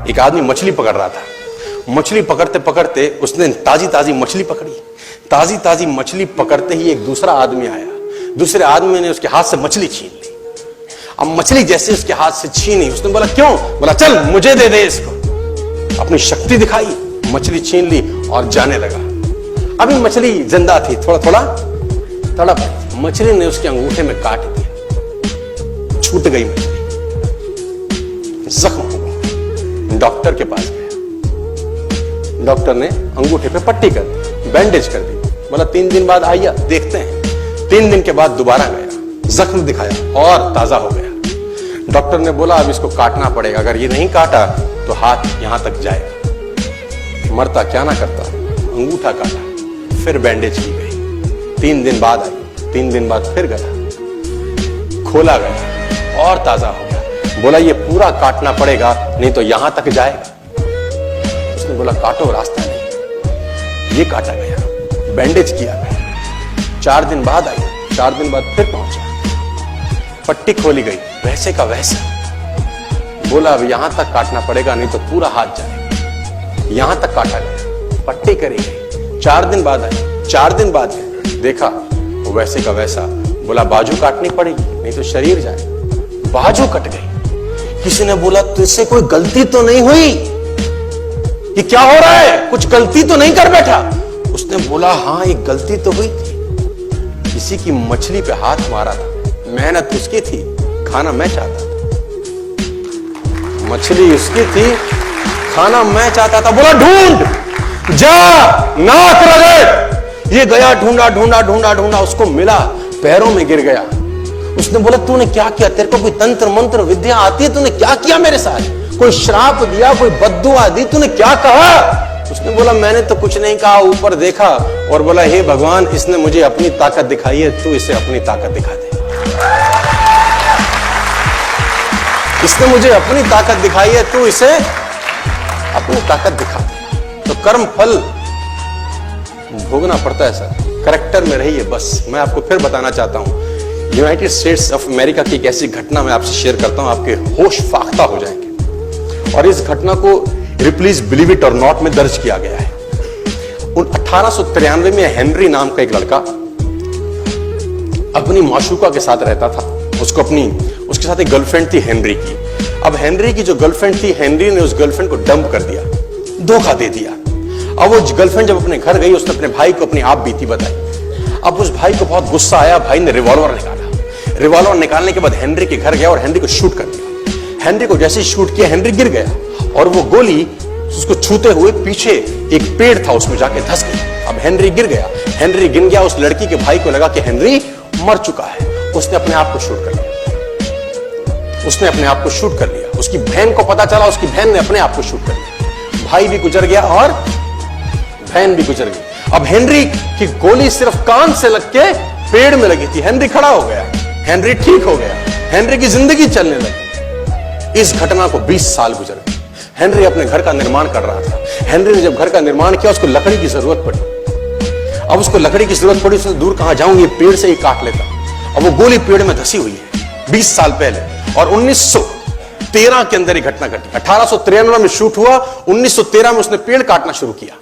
एक आदमी मछली पकड़ रहा था। मछली पकड़ते पकड़ते उसने ताजी ताजी मछली पकड़ी। ताजी ताजी मछली पकड़ते ही एक दूसरा आदमी आया। दूसरे आदमी ने उसके हाथ से मछली छीन ली। अब मछली जैसे उसके हाथ से छीनी, उसने बोला क्यों? बोला चल मुझे दे दे इसको। अपनी शक्ति दिखाई, मछली छीन ली और जाने लगा। अभी मछली जिंदा थी, थोड़ा थोड़ा तड़प। मछली ने उसके अंगूठे में काट दिया, छूट गई मछली, जख्म हुआ। डॉक्टर के पास गया। डॉक्टर ने अंगूठे पे पट्टी कर दी, बैंडेज कर दी। बोला 3 दिन बाद आइए देखते हैं। 3 दिन के बाद दोबारा गया, जख्म दिखाया और ताजा हो गया। डॉक्टर ने बोला अब इसको काटना पड़ेगा, अगर ये नहीं काटा तो हाथ यहां तक जाएगा। मरता क्या ना करता, अंगूठा काटा, फिर बैंडेज की गई। 3 दिन बाद आई, 3 दिन बाद फिर गया, खोला गया और ताजा हो गया। बोला ये पूरा काटना पड़ेगा नहीं तो यहां तक जाएगा। उसने बोला काटो, रास्ता नहीं। ये काटा गया, बैंडेज किया गया। 4 दिन बाद आई, 4 दिन बाद फिर पहुंचा, पट्टी खोली गई, वैसे का वैसा। बोला अब यहां तक काटना पड़ेगा नहीं तो पूरा हाथ जाएगा। यहां तक काटा गया, पट्टी करी गई। 4 दिन बाद आई, 4 दिन बाद देखा वैसे का वैसा। बोला बाजू काटनी पड़ेगी नहीं तो शरीर जाए। बाजू कट गई। किसी ने बोला तुझसे कोई गलती तो नहीं हुई? ये क्या हो रहा है? कुछ गलती तो नहीं कर बैठा? उसने बोला हाँ एक गलती तो हुई थी। किसी की मछली पे हाथ मारा था, मेहनत उसकी थी, खाना मैं चाहता था। मछली उसकी थी, खाना मैं चाहता था। बोला ढूंढ, जा, नाक रगड़। ये गया, ढूंढा ढूंढा ढूंढा ढूंढा, उसको मिला, पैरों में गिर गया। उसने बोला तूने क्या किया? तेरे को कोई तंत्र मंत्र विद्या आती है? तूने क्या किया मेरे साथ? कोई श्राप दिया, कोई बद्दुआ दी? तूने क्या कहा? उसने बोला मैंने तो कुछ नहीं कहा, ऊपर देखा और बोला हे भगवान इसने मुझे अपनी ताकत दिखाई है, तू इसे अपनी ताकत दिखा दे। इसने मुझे अपनी ताकत दिखाई है, तू इसे अपनी ताकत दिखा दे। तो कर्म फल भोगना पड़ता है सर, करेक्टर में रहिए बस। मैं आपको फिर बताना चाहता हूं, यूनाइटेड स्टेट्स ऑफ अमेरिका की एक ऐसी घटना मैं आपसे शेयर करता हूं, आपके होश फाख्ता हो जाएंगे। और इस घटना को प्लीज बिलीव इट और नॉट में दर्ज किया गया है। 1893 में हेनरी नाम का एक लड़का अपनी माशूका के साथ रहता था। उसके साथ एक गर्लफ्रेंड थी हेनरी की। अब हेनरी की जो गर्लफ्रेंड थी, हेनरी ने उस गर्लफ्रेंड को डंप कर दिया, धोखा दे दिया। अब वो गर्लफ्रेंड जब अपने घर गई, उसने अपने भाई को अपनी आप बीती बताई। अब उस भाई को बहुत गुस्सा आया, भाई ने रिवॉल्वर निकाला। रिवॉल्वर निकालने के बाद हेनरी के घर गया और हेनरी को शूट कर दिया। हेनरी को जैसे ही शूट किया, हेनरी गिर गया और वो गोली उसको छूते हुए पीछे एक पेड़ था उसमें जाके धंस गई। अब हेनरी गिर गया, हेनरी गिर गया। उस लड़की के भाई को लगा कि हेनरी मर चुका है, उसने अपने आप को शूट कर लिया। उसने अपने आप को शूट कर लिया। उसकी बहन को पता चला, उसकी बहन ने अपने आप को शूट कर लिया। भाई भी गुजर गया और बहन भी गुजर गई। अब हेनरी की गोली सिर्फ कान से लग के पेड़ में लगी थी। हेनरी खड़ा हो गया, हेनरी ठीक हो गया, हेनरी की जिंदगी चलने लगी। इस घटना को 20 साल गुजर गए। हेनरी अपने घर का निर्माण कर रहा था। हेनरी ने जब घर का निर्माण किया, उसको लकड़ी की जरूरत पड़ी। अब उसको लकड़ी की जरूरत पड़ी, उसने दूर कहां जाऊं, ये पेड़ से ही काट लेता। अब वो गोली पेड़ में धसी हुई है 20 साल पहले। और 1913 के अंदर ये घटना घटी। 1893 में शूट हुआ, 1913 में उसने पेड़ काटना शुरू किया।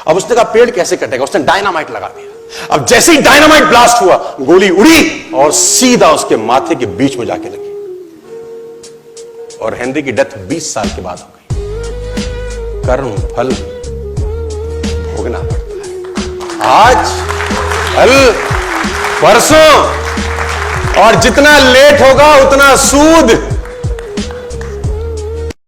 अब उसने कहा पेड़ कैसे कटेगा, उसने डायनामाइट लगा दिया। अब जैसे ही डायनामाइट ब्लास्ट हुआ, गोली उड़ी और सीधा उसके माथे के बीच में जाके लगी और हेनरी की डेथ 20 साल के बाद हो गई। कर्म फल भोगना पड़ता है, आज कल परसों, और जितना लेट होगा उतना सूद।